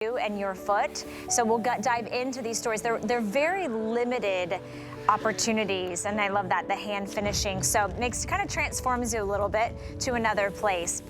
you and your foot. So we'll dive into these stories. They're very limited opportunities, and I love that, the hand finishing. So it kind of transforms you a little bit to another place.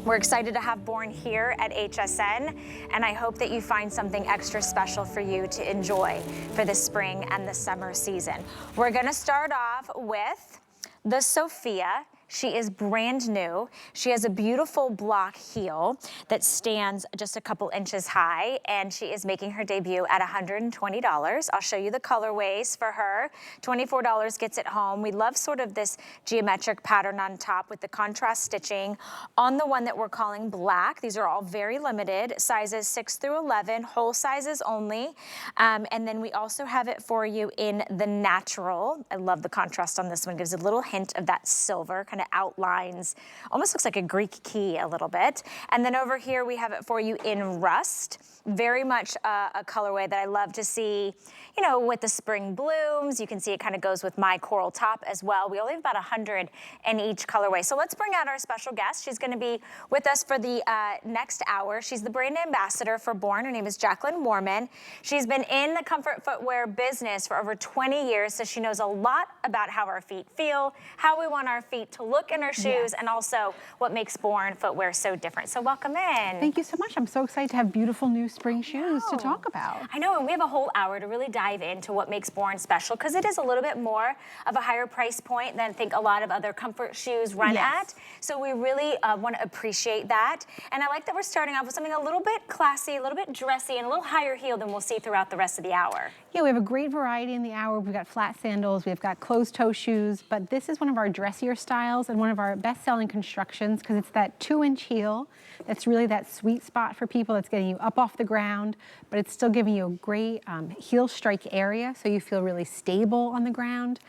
We're excited to have Born here at HSN, and I hope that you find something extra special for you to enjoy for the spring and the summer season. We're gonna start off with the Sophia. She is brand new. She has a beautiful block heel that stands just a couple inches high, and she is making her debut at $120. I'll show you the colorways for her. $24 gets it home. We love sort of this geometric pattern on top with the contrast stitching. On the one that we're calling black, these are all very limited, sizes 6 through 11, whole sizes only. And then we also have it for you in the natural. I love the contrast on this one. Gives a little hint of that silver, kind of outlines, almost looks like a Greek key a little bit. And then over here we have it for you in rust. Very much a colorway that I love to see, you know, with the spring blooms. You can see it kind of goes with my coral top as well. We only have about 100 in each colorway. So let's bring out our special guest. She's going to be with us for the next hour. She's the brand ambassador for Born. Her name is Jacqueline Warman. She's been in the comfort footwear business for over 20 years, so she knows a lot about how our feet feel, how we want our feet to look in our shoes, yes, and also what makes Born footwear so different. So welcome in. Thank you so much. I'm so excited to have beautiful new spring shoes to talk about. I know, and we have a whole hour to really dive into what makes Born special, because it is a little bit more of a higher price point than I think a lot of other comfort shoes run at. So we really want to appreciate that. And I like that we're starting off with something a little bit classy, a little bit dressy, and a little higher heel than we'll see throughout the rest of the hour. Yeah, we have a great variety in the hour. We've got flat sandals, we've got closed toe shoes, but this is one of our dressier styles and one of our best-selling constructions, because it's that 2-inch heel that's really that sweet spot for people that's getting you up off the ground, but it's still giving you a great heel strike area, so you feel really stable on the ground.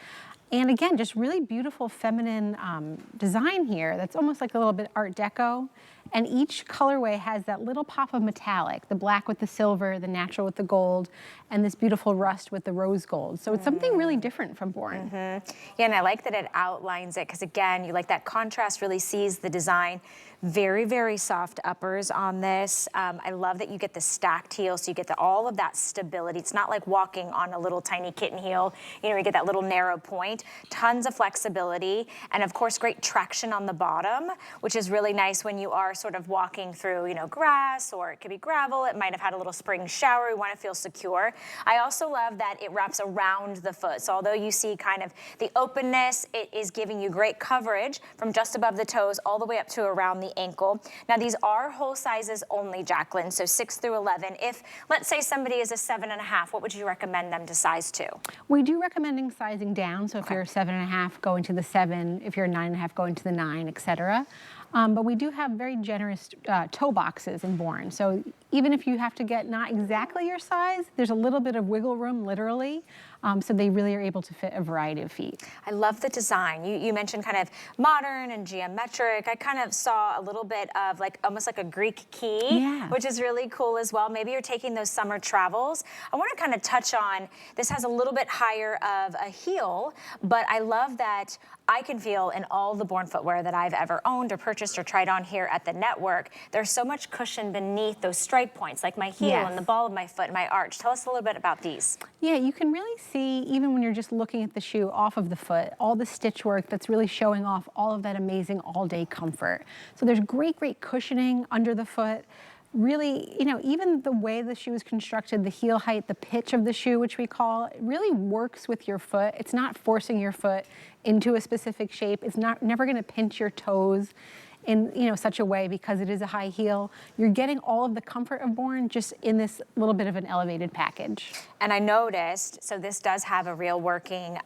And again, just really beautiful feminine design here that's almost like a little bit Art Deco. And each colorway has that little pop of metallic, the black with the silver, the natural with the gold, and this beautiful rust with the rose gold. So it's something really different from Born. Yeah, and I like that it outlines it, because again, you like that contrast really sees the design. Very, very soft uppers on this. I love that you get the stacked heel, so you get all of that stability. It's not like walking on a little tiny kitten heel. You know, you get that little narrow point. Tons of flexibility, and of course, great traction on the bottom, which is really nice when you are sort of walking through, you know, grass, or it could be gravel. It might have had a little spring shower. We want to feel secure. I also love that it wraps around the foot. So although you see kind of the openness, it is giving you great coverage from just above the toes all the way up to around the ankle. Now these are whole sizes only, Jacqueline, so 6 through 11. If, let's say, somebody is a 7.5, what would you recommend them to size to? We do recommending sizing down, so if you're a 7.5, going to the 7, if you're a 9.5, going to the 9, etc. But we do have very generous toe boxes in Born. So even if you have to get not exactly your size, there's a little bit of wiggle room, literally. So they really are able to fit a variety of feet. I love the design. You mentioned kind of modern and geometric. I kind of saw a little bit of like almost like a Greek key, which is really cool as well. Maybe you're taking those summer travels. I want to kind of touch on, this has a little bit higher of a heel, but I love that I can feel in all the Born footwear that I've ever owned or purchased or tried on here at the network, there's so much cushion beneath those strike points, like my heel and the ball of my foot and my arch. Tell us a little bit about these. Yeah, you can really see, even when you're just looking at the shoe off of the foot, all the stitch work that's really showing off all of that amazing all-day comfort. So there's great, great cushioning under the foot. Really, you know, even the way the shoe is constructed, the heel height, the pitch of the shoe, which we call, it really works with your foot. It's not forcing your foot into a specific shape. It's never going to pinch your toes in, you know, such a way, because it is a high heel. You're getting all of the comfort of Born just in this little bit of an elevated package. And I noticed, so this does have a real working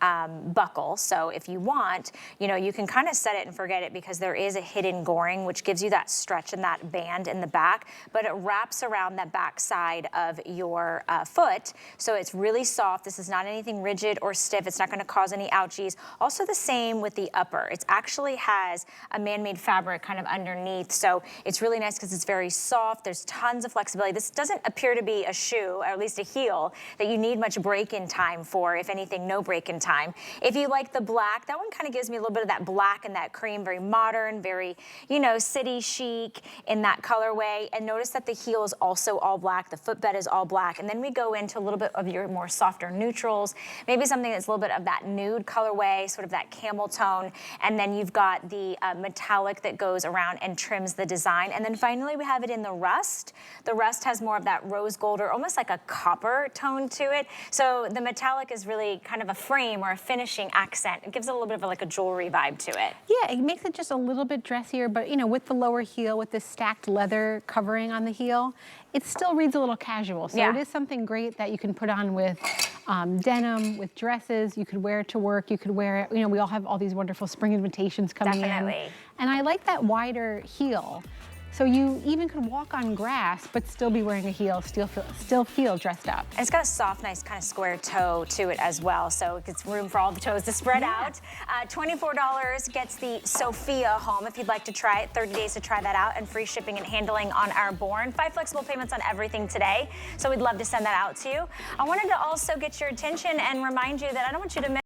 buckle. So if you want, you know, you can kind of set it and forget it, because there is a hidden goring, which gives you that stretch and that band in the back, but it wraps around that back side of your foot. So it's really soft. This is not anything rigid or stiff. It's not going to cause any ouchies. Also the same with the upper. It actually has a man-made fabric kind of underneath. So it's really nice because it's very soft. There's tons of flexibility. This doesn't appear to be a shoe, or at least a heel, that you need much break-in time for. If anything, no break-in time. If you like the black, that one kind of gives me a little bit of that black and that cream, very modern, very, you know, city chic in that colorway. And notice that the heel is also all black. The footbed is all black. And then we go into a little bit of your more softer neutrals, maybe something that's a little bit of that nude colorway, sort of that camel tone. And then you've got the metallic that goes around and trims the design. And then finally, we have it in the rust. The rust has more of that rose gold or almost like a copper tone to it. So the metallic is really kind of a frame or a finishing accent. It gives it a little bit of like a jewelry vibe to it. Yeah, it makes it just a little bit dressier, but you know, with the lower heel, with this stacked leather covering on the heel, it still reads a little casual. So it is something great that you can put on with denim, with dresses. You could wear it to work. You could wear it, you know, we all have all these wonderful spring invitations coming in. And I like that wider heel. So you even could walk on grass, but still be wearing a heel, still feel dressed up. And it's got a soft, nice kind of square toe to it as well. So it gets room for all the toes to spread out. $24 gets the Sophia home if you'd like to try it. 30 days to try that out and free shipping and handling on our Born. 5 flexible payments on everything today. So we'd love to send that out to you. I wanted to also get your attention and remind you that I don't want you to miss